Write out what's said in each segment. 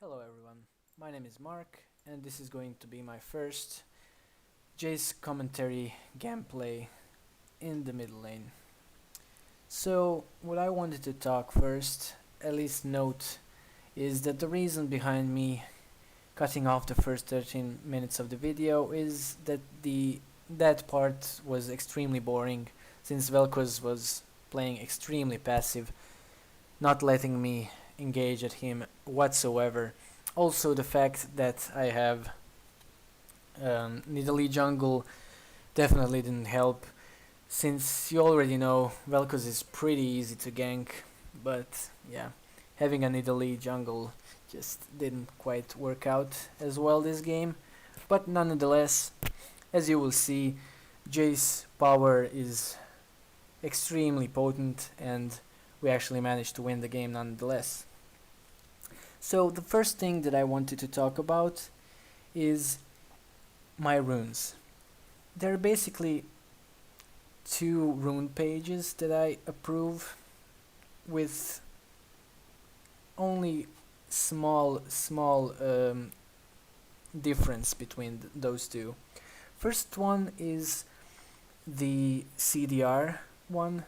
Hello everyone, my name is Mark and this is going to be my first Jayce commentary gameplay in the middle lane. So what I wanted to talk first, at least note, is that the reason behind me cutting off the first 13 minutes of the video is that that part was extremely boring since Vel'Koz was playing extremely passive, not letting me engage at him whatsoever. Also the fact that I have Nidalee jungle definitely didn't help, since you already know Vel'Koz is pretty easy to gank, but yeah, having a Nidalee jungle just didn't quite work out as well this game. But nonetheless, as you will see, Jayce's power is extremely potent and we actually managed to win the game nonetheless. So the first thing that I wanted to talk about is my runes. There are basically two rune pages that I approve, with only small difference between those two. First one is the CDR one,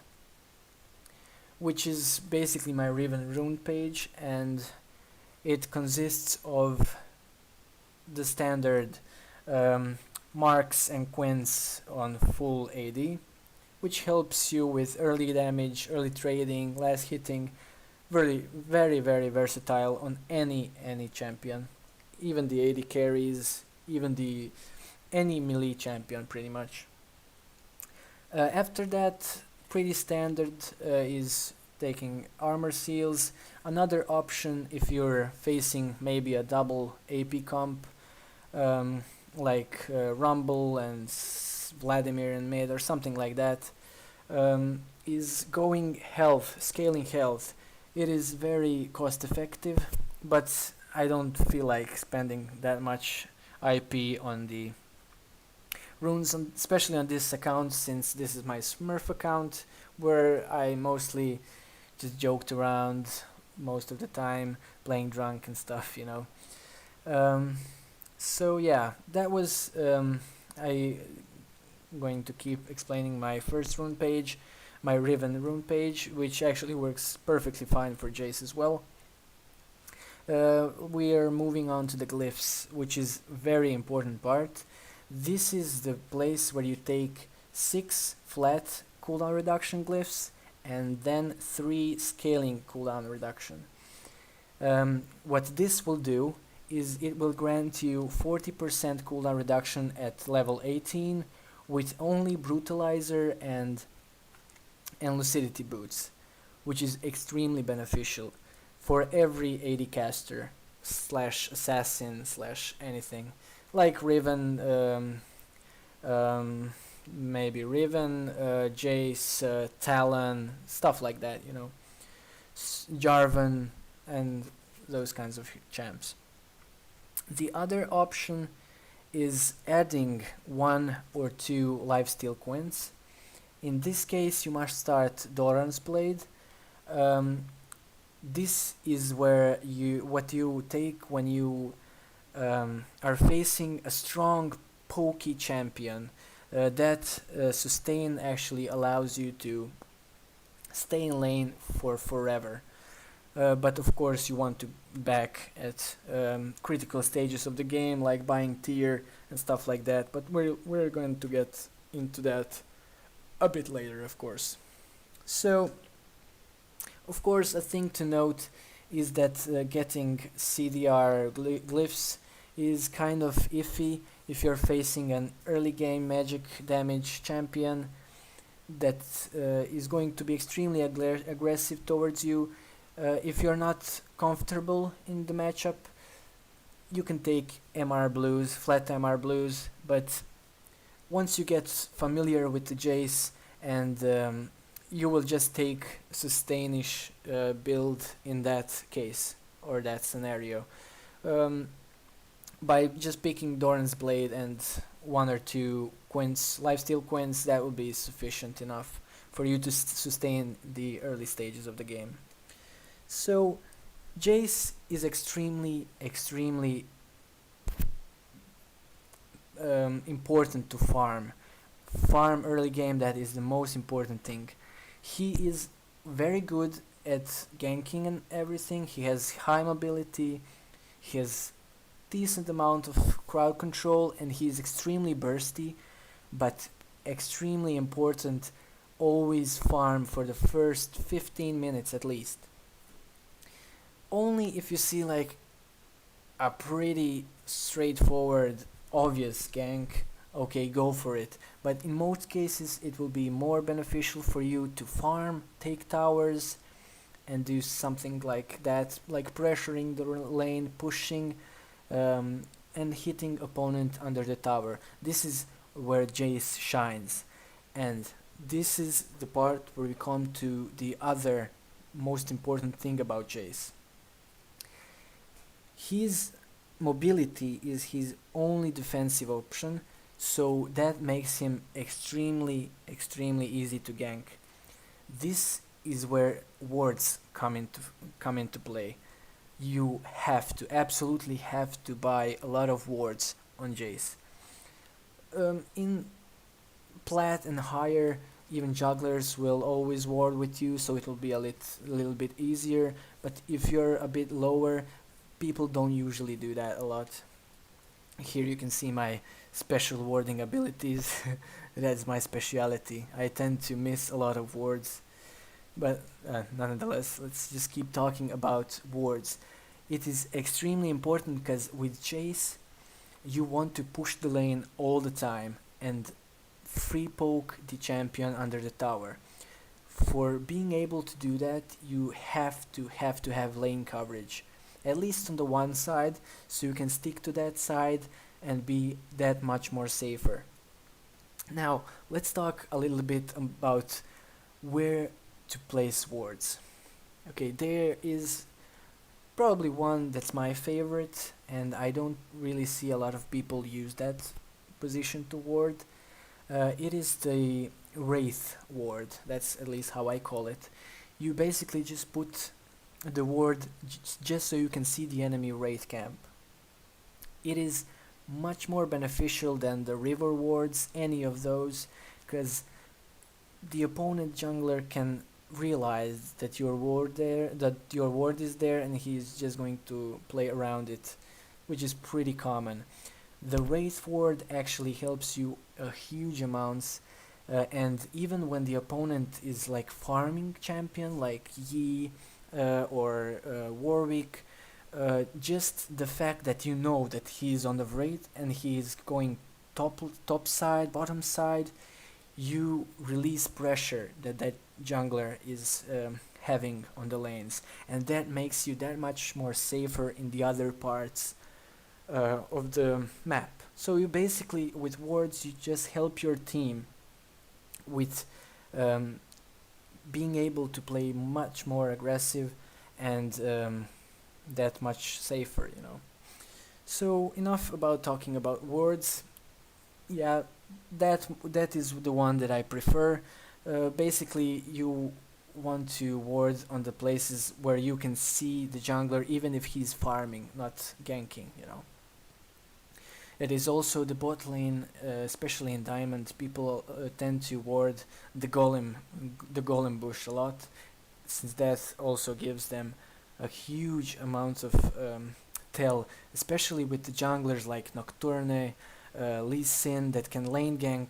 which is basically my Riven rune page, and it consists of the standard marks and quints on full AD, which helps you with early damage, early trading, last hitting. Very versatile on any champion, even the AD carries, even the any melee champion pretty much. After that, pretty standard is taking armor seals. Another option if you're facing maybe a double AP comp, like Rumble and Vladimir in mid or something like that, is going health, scaling health. It is very cost effective, but I don't feel like spending that much IP on the runes, especially on this account, since this is my Smurf account where I mostly just joked around most of the time, playing drunk and stuff, you know. So yeah, that was I going to keep explaining my first rune page, my Riven rune page, which actually works perfectly fine for Jayce as well. We are moving on to the glyphs, which is very important part. This is the place where you take 6 flat cooldown reduction glyphs and then 3 scaling cooldown reduction. What this will do is it will grant you 40% cooldown reduction at level 18 with only Brutalizer and Lucidity boots, which is extremely beneficial for every AD caster slash assassin slash anything, like Riven, maybe Riven, Jayce, Talon, stuff like that, you know, Jarvan and those kinds of champs. The other option is adding 1 or 2 lifesteal quints. In this case you must start Doran's Blade. This is where what you take when you are facing a strong pokey champion. That sustain actually allows you to stay in lane for forever. But of course you want to back at critical stages of the game, like buying tier and stuff like that, but we're going to get into that a bit later, of course. So of course a thing to note is that getting CDR glyphs is kind of iffy if you're facing an early game magic damage champion that is going to be extremely aggressive towards you. If you're not comfortable in the matchup, you can take MR blues, flat MR blues, but once you get familiar with the Jayce, and you will just take sustainish build in that case or that scenario. By just picking Doran's Blade and 1 or 2 quints, lifesteal quints, that will be sufficient enough for you to sustain the early stages of the game. So Jayce is extremely important to farm. Farm early game, that is the most important thing. He is very good at ganking and everything. He has high mobility, he has decent amount of crowd control, and he is extremely bursty, but extremely important. Always farm for the first 15 minutes at least. Only if you see like a pretty straightforward, obvious gank, okay, go for it. But in most cases, it will be more beneficial for you to farm, take towers, and do something like that, like pressuring the lane, pushing, and hitting opponent under the tower. This is where Jayce shines, and this is the part where we come to the other most important thing about Jayce. His mobility is his only defensive option, so that makes him extremely easy to gank. This is where wards come into play. You have to absolutely have to buy a lot of wards on Jayce. In plat and higher, even jugglers will always ward with you, so it will be a little bit easier. But if you're a bit lower, people don't usually do that a lot. Here you can see my special warding abilities. That's my speciality. I tend to miss a lot of wards, but nonetheless, let's just keep talking about wards. It is extremely important because with Jayce, you want to push the lane all the time and free poke the champion under the tower. For being able to do that, you have to have lane coverage, at least on the one side, so you can stick to that side and be that much more safer. Now, let's talk a little bit about where to place wards. Okay, there is probably one that's my favorite, and I don't really see a lot of people use that position to ward. It is the Wraith ward, that's at least how I call it. You basically just put the ward just so you can see the enemy Wraith camp. It is much more beneficial than the river wards, any of those, because the opponent jungler can realize that your ward is there, and he's just going to play around it, which is pretty common. The Wraith ward actually helps you a huge amounts, and even when the opponent is like farming champion like Yi or Warwick, just the fact that you know that he's on the Wraith and he's going top side, bottom side, you release pressure that jungler is having on the lanes, and that makes you that much more safer in the other parts of the map. So you basically, with wards, you just help your team with being able to play much more aggressive and that much safer, you know. So enough about talking about wards. Yeah, that is the one that I prefer. Basically, you want to ward on the places where you can see the jungler even if he's farming, not ganking, you know. It is also the bot lane, especially in Diamond, people tend to ward the golem bush a lot, since that also gives them a huge amount of tell, especially with the junglers like Nocturne, Lee Sin, that can lane gank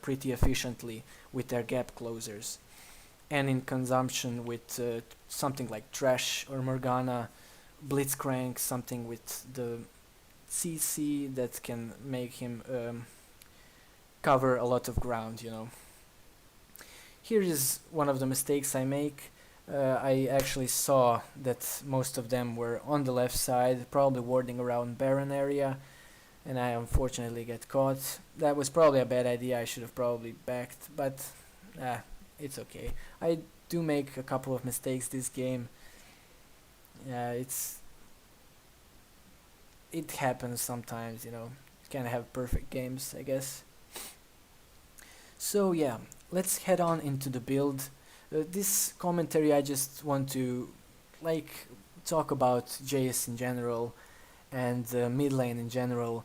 pretty efficiently with their gap closers. And in consumption with something like Trash or Morgana, Blitzcrank, something with the CC that can make him cover a lot of ground, you know. Here is one of the mistakes I make. I actually saw that most of them were on the left side, probably warding around Baron area, and I unfortunately get caught. That was probably a bad idea, I should have probably backed, but it's okay. I do make a couple of mistakes this game. It happens sometimes, you know. You can't have perfect games, I guess. So yeah, let's head on into the build. This commentary I just want to like talk about Jayce in general and mid lane in general.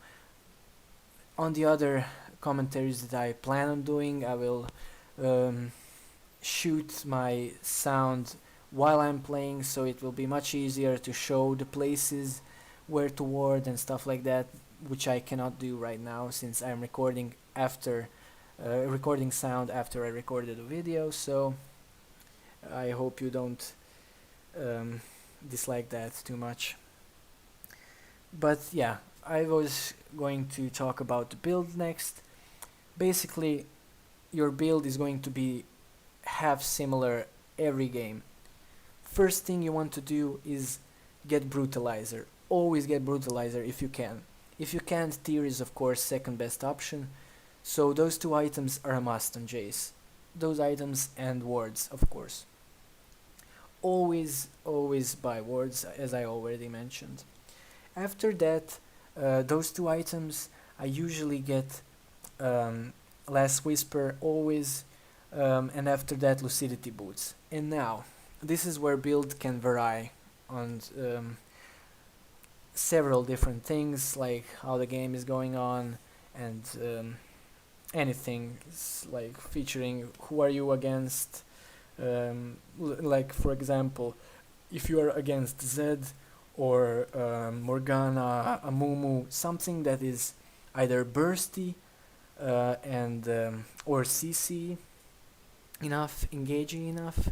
On the other commentaries that I plan on doing, I will um, shoot my sound while I'm playing, so it will be much easier to show the places where to ward and stuff like that, which I cannot do right now since I'm recording after recording sound after I recorded a video. So I hope you don't um, dislike that too much. But yeah, I was going to talk about the build next. Basically, your build is going to be half similar every game. First thing you want to do is get Brutalizer. Always get Brutalizer if you can. If you can't, Tear is of course second best option. So those two items are a must on Jayce. Those items and wards, of course. Always buy wards, as I already mentioned. After that, those two items, I usually get Last Whisper, always, and after that Lucidity Boots. And now, this is where build can vary on several different things, like how the game is going on, and anything like featuring who are you against. Like for example, if you are against Zed or Morgana, Amumu, something that is either bursty and or CC enough, engaging enough,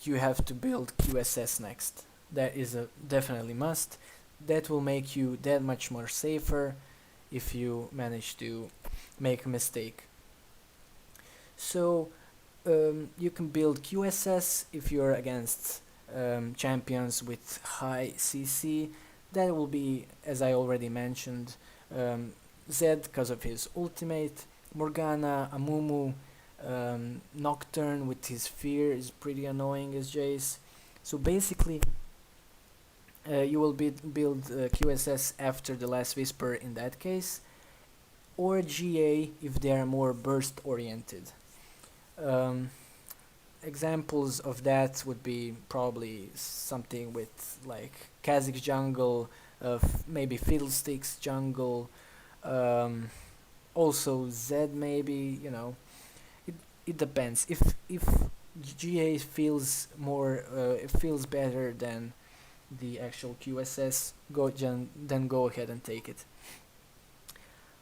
you have to build QSS next. That is a definitely must. That will make you that much more safer if you manage to make a mistake. So you can build QSS if you're against champions with high CC. That will be, as I already mentioned, Zed because of his ultimate, Morgana, Amumu, Nocturne with his fear is pretty annoying as Jayce. So basically, you will build QSS after the Last Whisper in that case, or GA if they are more burst oriented. Examples of that would be probably something with like Kha'Zix jungle, maybe Fiddlesticks jungle, also Zed maybe, you know. It depends. If GA feels more, it feels better than the actual QSS, then go ahead and take it.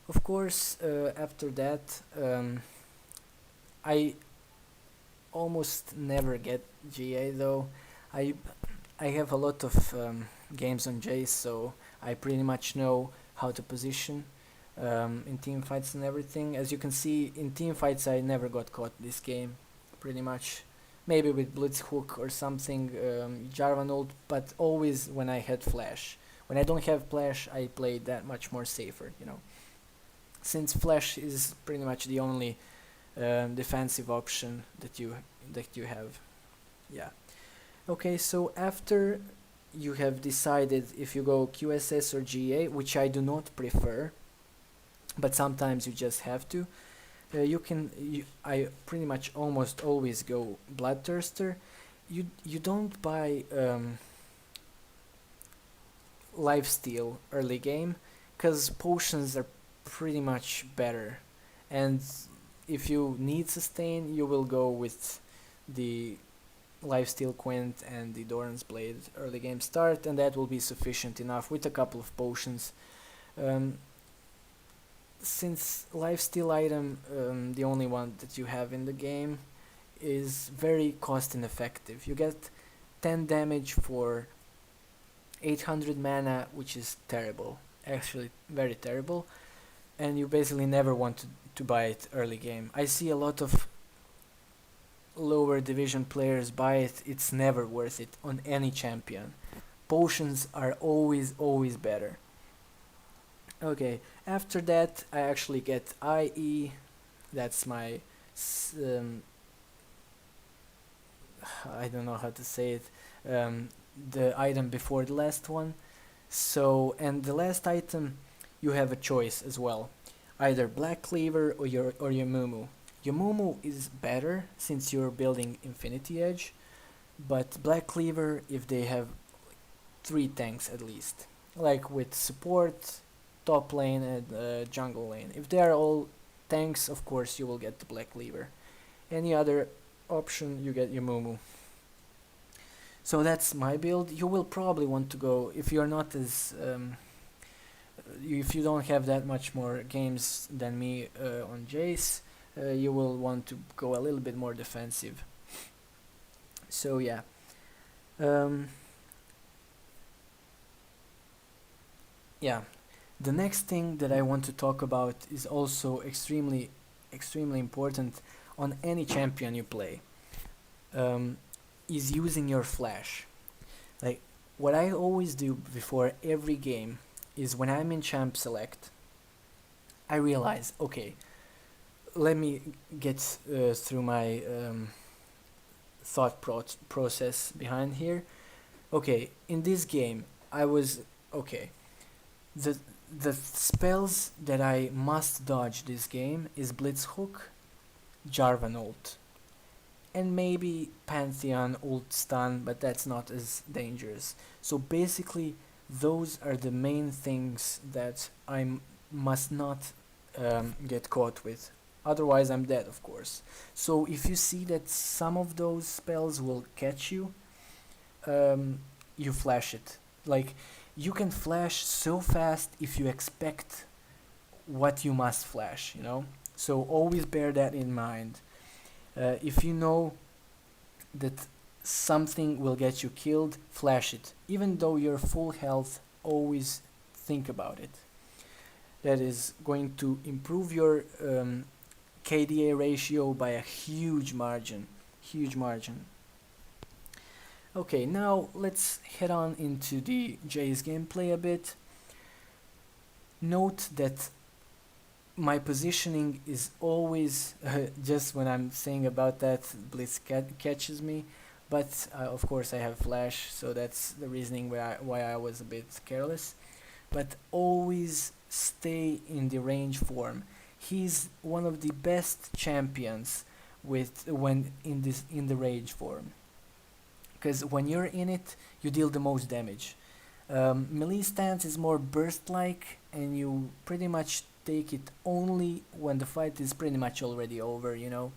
Of course, after that, I almost never get GA though. I have a lot of games on Jayce, so I pretty much know how to position in team fights and everything. As you can see, in team fights I never got caught this game, pretty much. Maybe with Blitzhook or something, Jarvan ult, but always when I had flash. When I don't have flash, I play that much more safer, you know. Since flash is pretty much the only defensive option that you have. Yeah. Okay, so after you have decided if you go QSS or GA, which I do not prefer, but sometimes you just have to. I pretty much almost always go Bloodthirster. You don't buy lifesteal early game, cause potions are pretty much better, and if you need sustain, you will go with the lifesteal Quint and the Doran's Blade early game start, and that will be sufficient enough with a couple of potions. Since lifesteal item, the only one that you have in the game, is very cost ineffective. You get 10 damage for 800 mana, which is terrible, actually very terrible, and you basically never want to buy it early game. I see a lot of lower division players buy it. It's never worth it on any champion. Potions are always better. Okay, after that I actually get IE. That's my I don't know how to say it, the item before the last one. So, and the last item, you have a choice as well, either Black Cleaver or your Mumu. Your Mumu is better since you're building Infinity Edge, but Black Cleaver if they have 3 tanks at least, like with support, top lane and jungle lane. If they are all tanks, of course you will get the Black Cleaver. Any other option, you get your Mumu. So that's my build. You will probably want to go, if you're not as if you don't have that much more games than me on Jayce, you will want to go a little bit more defensive. So yeah. Yeah, the next thing that I want to talk about is also extremely important on any champion you play, is using your flash. Like, what I always do before every game is when I'm in champ select, I realize, okay, let me get through my thought process behind here. Okay, in this game, I was, okay, the spells that I must dodge this game is Blitz Hook, Jarvan ult, and maybe Pantheon ult stun, but that's not as dangerous. So basically, those are the main things that I must not get caught with. Otherwise, I'm dead, of course. So if you see that some of those spells will catch you, you flash it. Like, you can flash so fast if you expect what you must flash, you know? So always bear that in mind. If you know that something will get you killed, flash it. Even though you're full health, always think about it. That is going to improve your KDA ratio by a huge margin. Huge margin. Okay, now let's head on into the Jayce gameplay a bit. Note that my positioning is always, just when I'm saying about that, Blitz catches me, but of course I have flash, so that's the reasoning why I was a bit careless. But always stay in the range form. He's one of the best champions when in the range form, because when you're in it, you deal the most damage. Melee stance is more burst-like, and you pretty much take it only when the fight is pretty much already over, you know,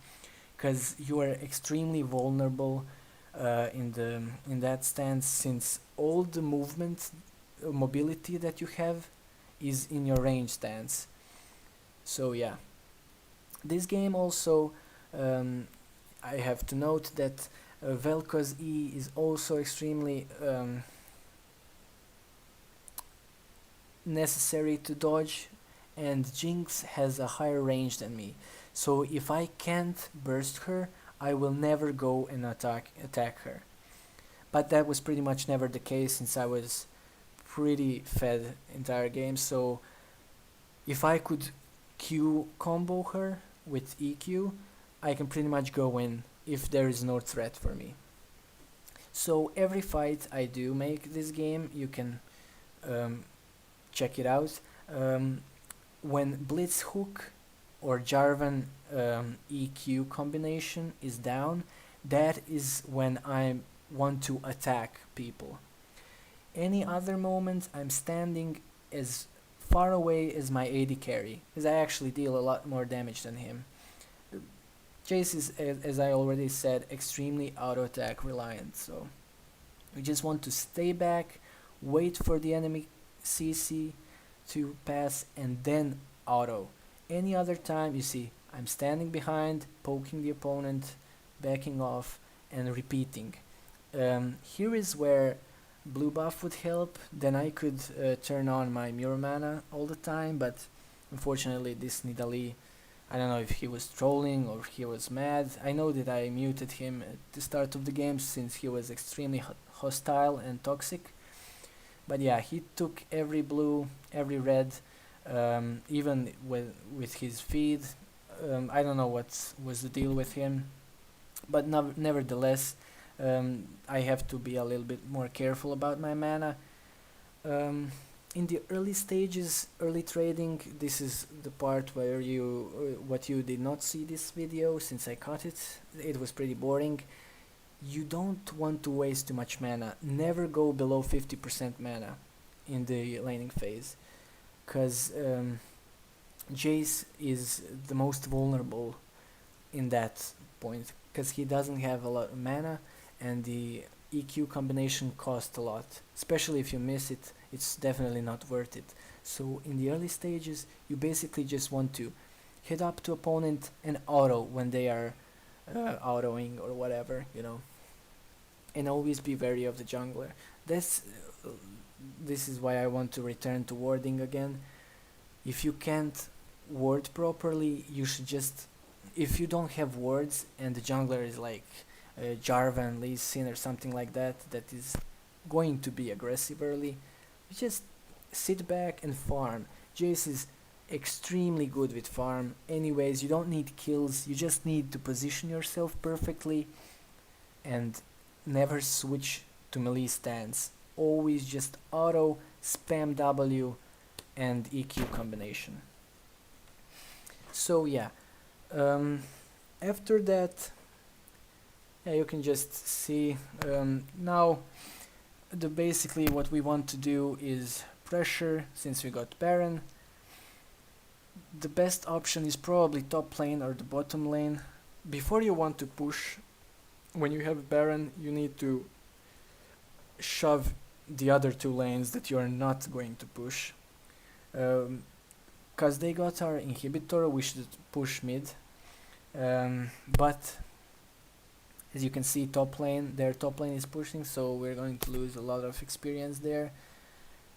because you are extremely vulnerable in that stance, since all the movement mobility that you have is in your range stance. So yeah, this game also, I have to note that Vel'Koz E is also extremely necessary to dodge, and Jinx has a higher range than me. So if I can't burst her, I will never go and attack her. But that was pretty much never the case, since I was pretty fed entire game. So if I could Q combo her with EQ, I can pretty much go in if there is no threat for me. So every fight I do make this game, you can check it out. When Blitz Hook or Jarvan EQ combination is down, that is when I want to attack people. Any other moment, I'm standing as far away as my AD carry, because I actually deal a lot more damage than him. Jayce is, as I already said, extremely auto attack reliant, so we just want to stay back, wait for the enemy CC to pass, and then auto. Any other time, you see, I'm standing behind, poking the opponent, backing off, and repeating. Here is where blue buff would help. Then I could turn on my Mirror Mana all the time, but unfortunately this Nidalee, I don't know if he was trolling or he was mad. I know that I muted him at the start of the game since he was extremely hostile and toxic. But yeah, he took every blue, every red, even with his feed. I don't know what was the deal with him, but nevertheless, I have to be a little bit more careful about my mana. In the early stages, early trading, this is the part where what you did not see this video, since I cut it. It was pretty boring. you don't want to waste too much mana. Never go below 50% mana in the laning phase, because Jayce is the most vulnerable in that point, because he doesn't have a lot of mana, and the EQ combination costs a lot. Especially if you miss it, it's definitely not worth it. So in the early stages, you basically just want to hit up to opponent and auto when they are autoing or whatever, and always be wary of the jungler. This this is why I want to return to warding again. If you can't ward properly, you should just, if you don't have wards and the jungler is like Jarvan, Lee Sin or something like that, that is going to be aggressive early, you just sit back and farm. Jayce is extremely good with farm. Anyways, you don't need kills, you just need to position yourself perfectly and never switch to melee stance. Always just auto, spam W and EQ combination. So yeah, after that, yeah, you can just see now basically what we want to do is pressure. Since we got Baron, the best option is probably top lane or the bottom lane. Before you want to push, when you have Baron, you need to shove the other two lanes that you are not going to push. Because they got our inhibitor, we should push mid. But as you can see, their top lane is pushing, so we're going to lose a lot of experience there.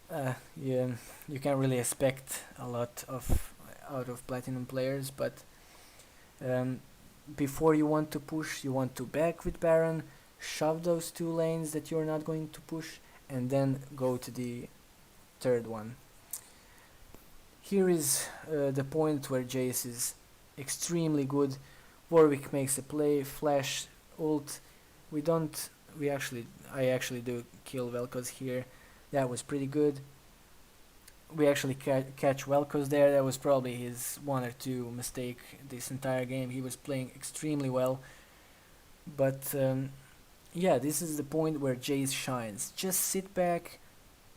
Yeah, you can't really expect a lot out of platinum players, but before you want to push, you want to back with Baron, shove those two lanes that you're not going to push, and then go to the third one. Here is the point where Jayce is extremely good. Warwick makes a play, flash, ult. I actually do kill Vel'Koz here. That was pretty good. We actually catch Vel'Koz there. That was probably his one or two mistake this entire game. He was playing extremely well. But yeah, this is the point where Jayce shines. Just sit back,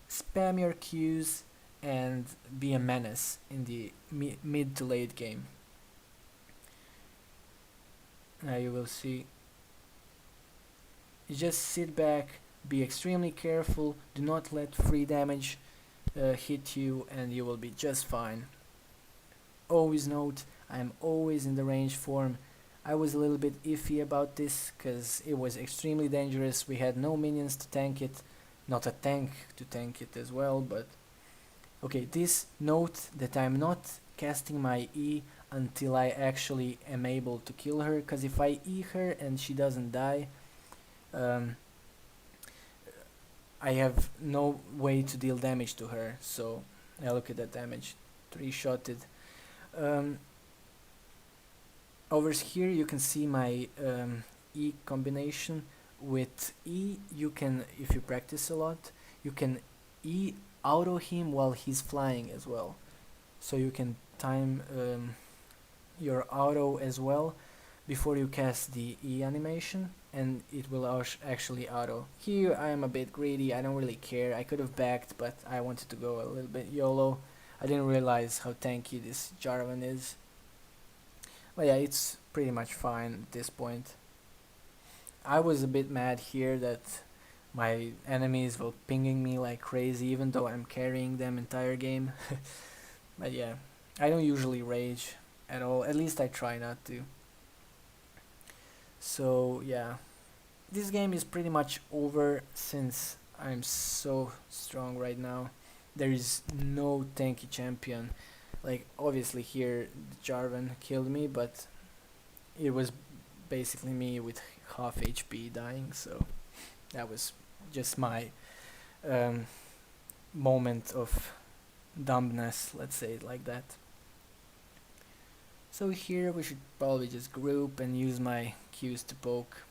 spam your Qs, and be a menace in the mid to late game. Now you will see. You just sit back, be extremely careful, do not let free damage hit you, and you will be just fine. Always note, I am always in the range form. I was a little bit iffy about this because it was extremely dangerous. We had no minions to tank it, not a tank to tank it as well, but okay, this note that I'm not casting my E until I actually am able to kill her, because if I E her and she doesn't die, I have no way to deal damage to her. So yeah, look at that damage, 3-shotted. Over here you can see my E combination. With E you can, if you practice a lot, you can E auto him while he's flying as well. So you can time your auto as well before you cast the E animation, and it will actually auto. Here I am a bit greedy, I don't really care. I could have backed, but I wanted to go a little bit YOLO. I didn't realize how tanky this Jarvan is. But yeah, it's pretty much fine at this point. I was a bit mad here that my enemies were pinging me like crazy, even though I'm carrying them entire game. But yeah, I don't usually rage at all, at least I try not to. So yeah, this game is pretty much over since I'm so strong right now. There is no tanky champion. Like, obviously here Jarvan killed me, but it was basically me with half HP dying, so that was just my moment of dumbness, let's say it like that. So here we should probably just group and use my Qs to poke.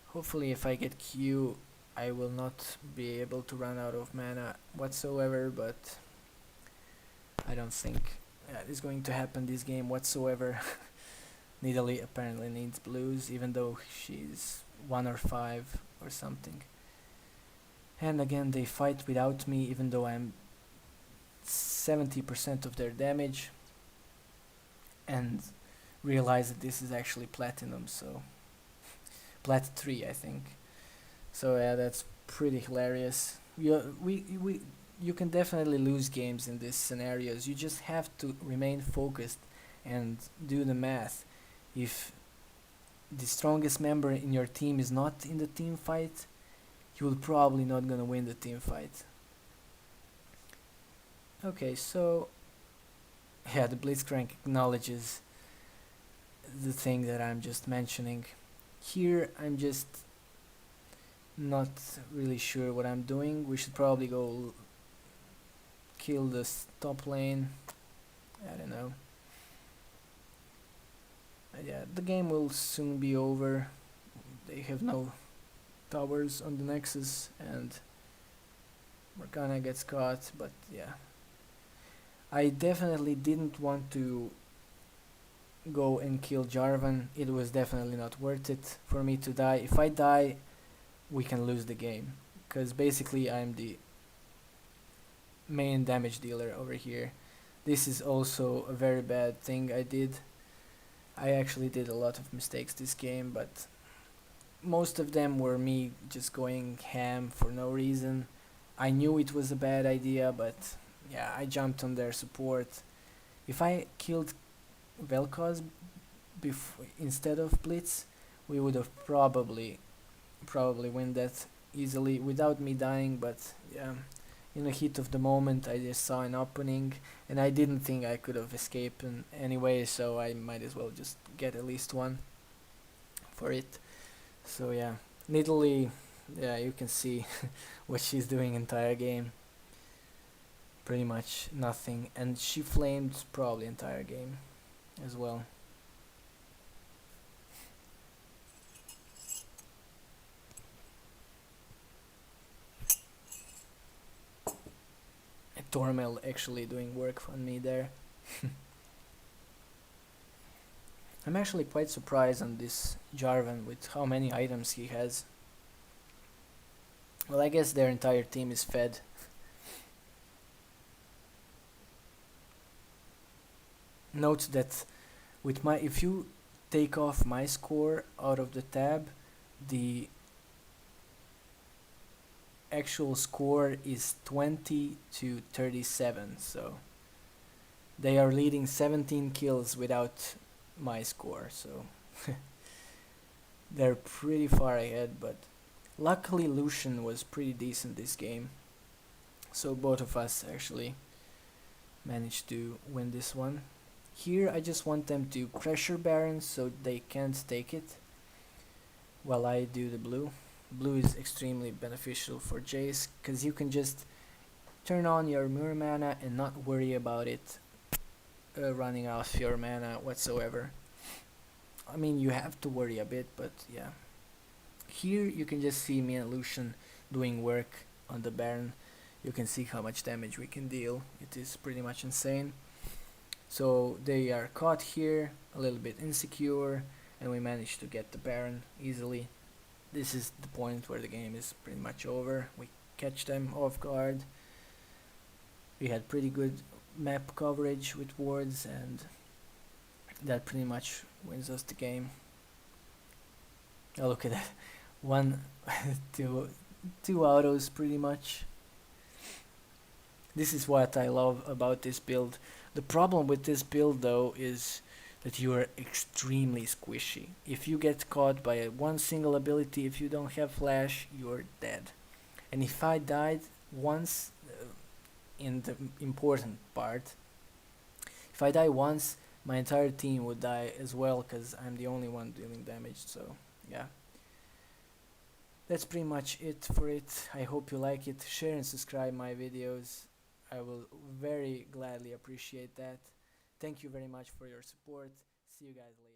Hopefully if I get Q, I will not be able to run out of mana whatsoever, but I don't think that is going to happen this game whatsoever. Nidalee apparently needs blues, even though she's 1 or 5 or something. And again, they fight without me, even though I'm 70% of their damage, and realize that this is actually platinum, so plat 3 I think. So yeah, that's pretty hilarious. You can definitely lose games in these scenarios. You just have to remain focused and do the math. If the strongest member in your team is not in the team fight, you will probably not gonna win the team fight. Okay, so yeah, the Blitzcrank acknowledges the thing that I'm just mentioning. Here I'm just not really sure what I'm doing. We should probably go kill this top lane. I don't know. Yeah, the game will soon be over. They have no towers on the Nexus and Morgana gets caught, but yeah. I definitely didn't want to go and kill Jarvan. It was definitely not worth it for me to die. If I die, we can lose the game, because basically I'm the main damage dealer over here. This is also a very bad thing I did. I actually did a lot of mistakes this game, but most of them were me just going ham for no reason. I knew it was a bad idea, but yeah, I jumped on their support. If I killed Vel'Koz instead of Blitz, we would have probably win that easily without me dying, but yeah, in the heat of the moment I just saw an opening and I didn't think I could have escaped in anyway, so I might as well just get at least one for it. So yeah, Nidalee, yeah, you can see what she's doing entire game. Pretty much nothing, and she flamed probably entire game as well. Tormel actually doing work on me there. I'm actually quite surprised on this Jarvan with how many items he has. Well, I guess their entire team is fed. Note that with my, if you take off my score out of the tab, the actual score is 20 to 37, so they are leading 17 kills without my score, so they're pretty far ahead. But luckily Lucian was pretty decent this game, so both of us actually managed to win this one. Here I just want them to pressure Baron so they can't take it while I do the blue. Blue is extremely beneficial for Jayce, because you can just turn on your mirror mana and not worry about it running out your mana whatsoever. I mean, you have to worry a bit, but yeah. Here you can just see me and Lucian doing work on the Baron. You can see how much damage we can deal. It is pretty much insane. So they are caught here, a little bit insecure, and we managed to get the Baron easily. This is the point where the game is pretty much over. We catch them off guard. We had pretty good map coverage with wards, and that pretty much wins us the game. Oh, look at that. Two autos pretty much. This is what I love about this build. The problem with this build though is that you are extremely squishy. If you get caught by one single ability, if you don't have flash, you're dead. And if I died once in the important part, if I die once, my entire team would die as well, because I'm the only one dealing damage. So yeah, that's pretty much it for it. I hope you like it. Share and subscribe my videos. I will very gladly appreciate that. Thank you very much for your support. See you guys later.